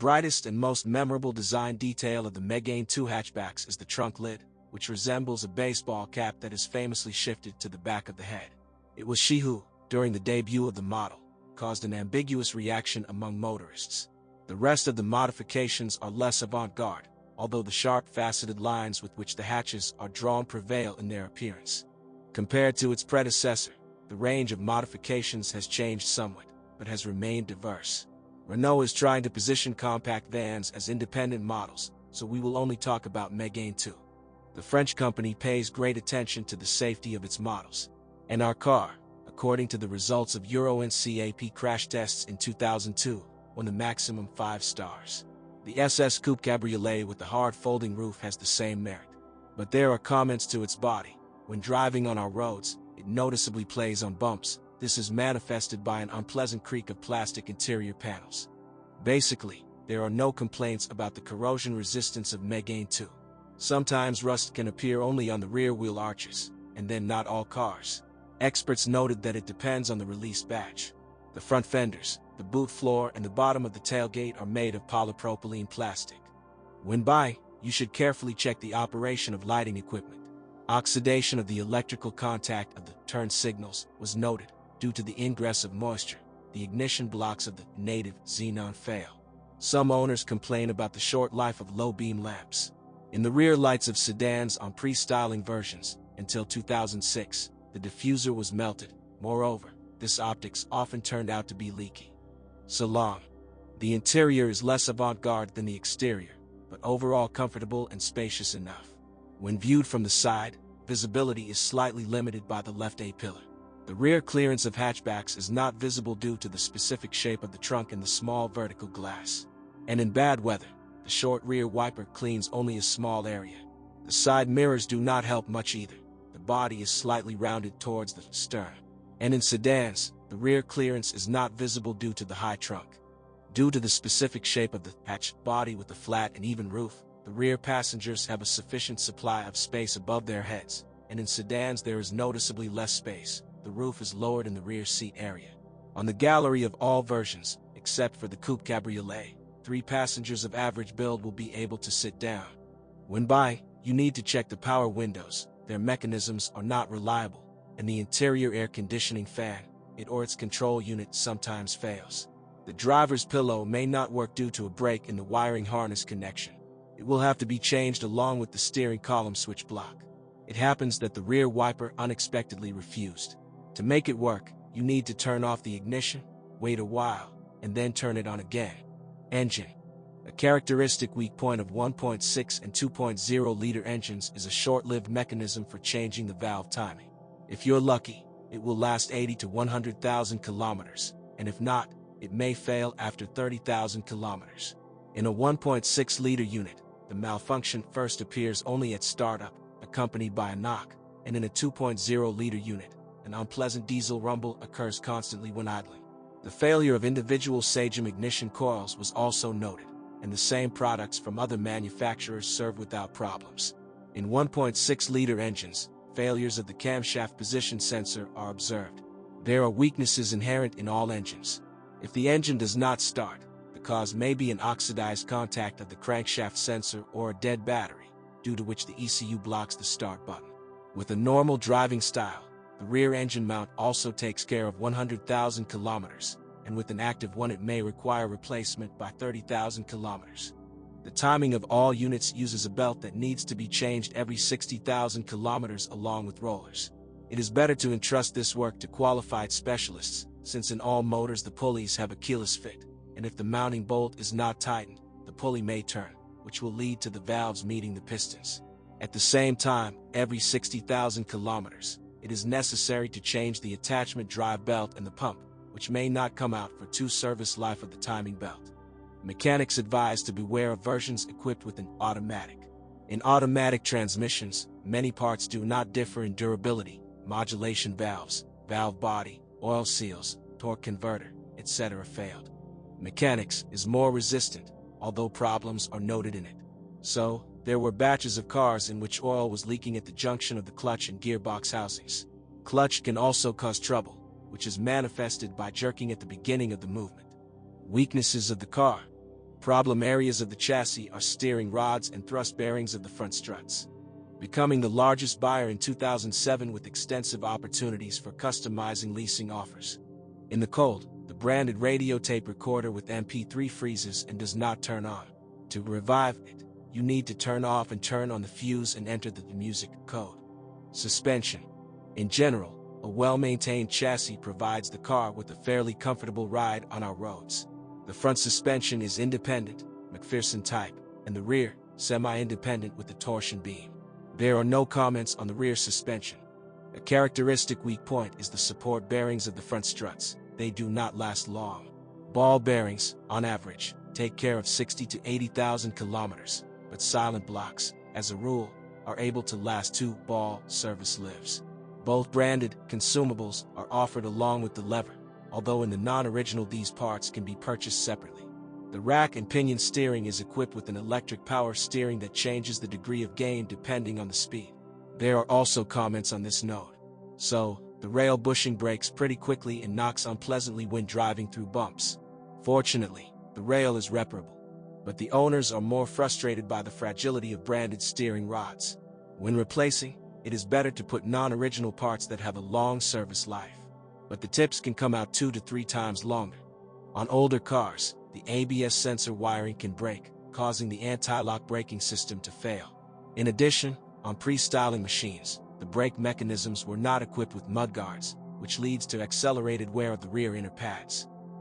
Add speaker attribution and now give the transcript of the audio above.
Speaker 1: brightest and most memorable design detail of the Megane II hatchbacks is the trunk lid, which resembles a baseball cap that is famously shifted to the back of the head. It was she who, during the debut of the model, caused an ambiguous reaction among motorists. The rest of the modifications are less avant-garde, although the sharp faceted lines with which the hatches are drawn prevail in their appearance. Compared to its predecessor, the range of modifications has changed somewhat, but has remained diverse. Renault is trying to position compact vans as independent models, so we will only talk about Megane II. The French company pays great attention to the safety of its models. And our car, according to the results of Euro NCAP crash tests in 2002, won the maximum 5 stars. The SS Coupe Cabriolet with the hard folding roof has the same merit. But there are comments to its body. When driving on our roads, it noticeably plays on bumps. This is manifested by an unpleasant creak of plastic interior panels. Basically, there are no complaints about the corrosion resistance of Megane II. Sometimes rust can appear only on the rear wheel arches, and then not all cars. Experts noted that it depends on the release batch. The front fenders, the boot floor, and the bottom of the tailgate are made of polypropylene plastic. When buying, you should carefully check the operation of lighting equipment. Oxidation of the electrical contact of the turn signals was noted due to the ingress of moisture. The ignition blocks of the native xenon fail. Some owners complain about the short life of low beam lamps. In the rear lights of sedans on pre-styling versions, until 2006, the diffuser was melted. Moreover, this optics often turned out to be leaky. So long. The interior is less avant-garde than the exterior, but overall comfortable and spacious enough. When viewed from the side, visibility is slightly limited by the left A-pillar. The rear clearance of hatchbacks is not visible due to the specific shape of the trunk and the small vertical glass. And in bad weather, the short rear wiper cleans only a small area. The side mirrors do not help much either. The body is slightly rounded towards the stern. And in sedans, the rear clearance is not visible due to the high trunk. Due to the specific shape of the hatch body with a flat and even roof, the rear passengers have a sufficient supply of space above their heads, and in sedans there is noticeably less space. The roof is lowered in the rear seat area. On the gallery of all versions, except for the Coupe Cabriolet, 3 passengers of average build will be able to sit down. When buying, you need to check the power windows. Their mechanisms are not reliable, and the interior air conditioning fan, or its control unit sometimes fails. The driver's pillow may not work due to a break in the wiring harness connection. It will have to be changed along with the steering column switch block. It happens that the rear wiper unexpectedly refused. To make it work, you need to turn off the ignition, wait a while, and then turn it on again. Engine. A characteristic weak point of 1.6 and 2.0-liter engines is a short-lived mechanism for changing the valve timing. If you're lucky, it will last 80 to 100,000 kilometers, and if not, it may fail after 30,000 kilometers. In a 1.6-liter unit, the malfunction first appears only at startup, accompanied by a knock, and in a 2.0-liter unit, an unpleasant diesel rumble occurs constantly when idling. The failure of individual Sagem ignition coils was also noted, and the same products from other manufacturers serve without problems. In 1.6-liter engines, failures of the camshaft position sensor are observed. There are weaknesses inherent in all engines. If the engine does not start, the cause may be an oxidized contact of the crankshaft sensor or a dead battery, due to which the ECU blocks the start button. With a normal driving style, the rear engine mount also takes care of 100,000 kilometers, and with an active one it may require replacement by 30,000 kilometers. The timing of all units uses a belt that needs to be changed every 60,000 kilometers along with rollers. It is better to entrust this work to qualified specialists, since in all motors the pulleys have a keyless fit, and if the mounting bolt is not tightened, the pulley may turn, which will lead to the valves meeting the pistons. At the same time, every 60,000 kilometers, it is necessary to change the attachment drive belt and the pump, which may not come out for 2 service life of the timing belt. Mechanics advise to beware of versions equipped with an automatic. In automatic transmissions, many parts do not differ in durability: modulation valves, valve body, oil seals, torque converter, etc. failed. Mechanics is more resistant, although problems are noted in it. So, there were batches of cars in which oil was leaking at the junction of the clutch and gearbox housings. Clutch can also cause trouble, which is manifested by jerking at the beginning of the movement. Weaknesses of the car. Problem areas of the chassis are steering rods and thrust bearings of the front struts. Becoming the largest buyer in 2007 with extensive opportunities for customizing leasing offers. In the cold, the branded radio tape recorder with MP3 freezes and does not turn on. To revive it, you need to turn off and turn on the fuse and enter the music code. Suspension. In general, a well-maintained chassis provides the car with a fairly comfortable ride on our roads. The front suspension is independent, McPherson type, and the rear, semi-independent with the torsion beam. There are no comments on the rear suspension. A characteristic weak point is the support bearings of the front struts. They do not last long. Ball bearings, on average, take care of 60 to 80,000 kilometers, but silent blocks, as a rule, are able to last 2 ball service lives. Both branded consumables are offered along with the lever, although in the non-original these parts can be purchased separately. The rack and pinion steering is equipped with an electric power steering that changes the degree of gain depending on the speed. There are also comments on this note. So, the rail bushing brakes pretty quickly and knocks unpleasantly when driving through bumps. Fortunately, the rail is reparable, but the owners are more frustrated by the fragility of branded steering rods. When replacing, it is better to put non-original parts that have a long service life, but the tips can come out 2 to 3 times longer. On older cars, the ABS sensor wiring can break, causing the anti-lock braking system to fail. In addition, on pre-styling machines, the brake mechanisms were not equipped with mudguards, which leads to accelerated wear of the rear inner pads.